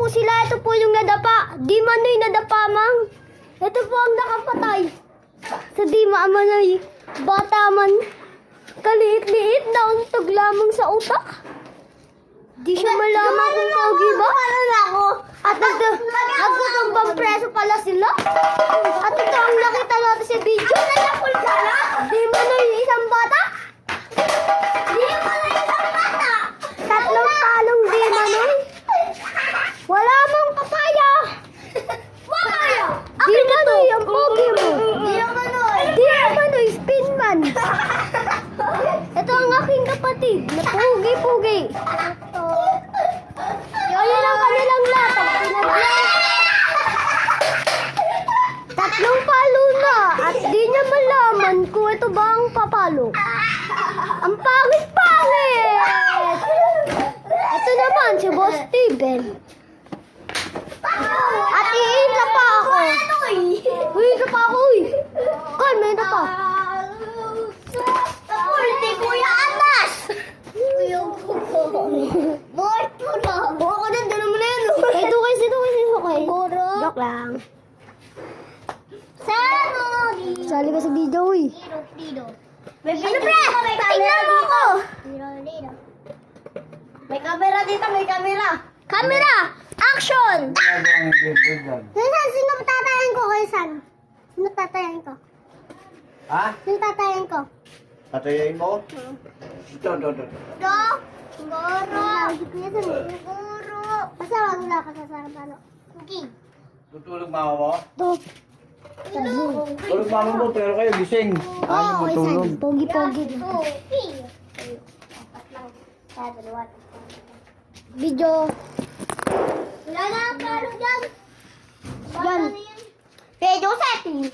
po sila. Ito po yung nadapa. Di Manoy nadapa, mang. Ito po ang nakapatay. Sa Di Manoy. Bata man. Kaliit-liit na untog lamang sa utak. Di siya malaman kung pogi ba? At nagtutumbang preso pala sila. At ito ang nakita natin sa video. Di Manoy isang bata. Tatlong palong Di Manoy. Wala mang papaya. Di Manoy ang pogi mo. Di Manoy spin man. Ito ang aking kapatid na pogi-pogi. Ayan ang kanilang latag. Tatlong palo na at di niya malaman kung ito ba ang papalo. Ang pangit-pangit! Ito naman si Boss Steven. At iisa pa ako. Uy, isa pa ako, uy. Kan, may isa pa. Kuya Atas! Buka ko dyan, dala mo na yan. Ito kay. Joke lang. Sali ka sa video, uy. Ano pre? Tingnan mo ako! May camera dito, may camera. Camera! Action! Sino tatayan ko kay San? Sino tatayan ko? Ha? Sino tatayan ko? Patayain mo? Ito. Go! Siguro! Siguro! Basta wala ka sa sarapalo. Okay. Tutulog mama mo? Dok. Tulog mama mo pero kayo gising. Ayaw mo tulog. Pogi-pogi. Okay. Video. Wala na, palo dyan. Yan. Video setting.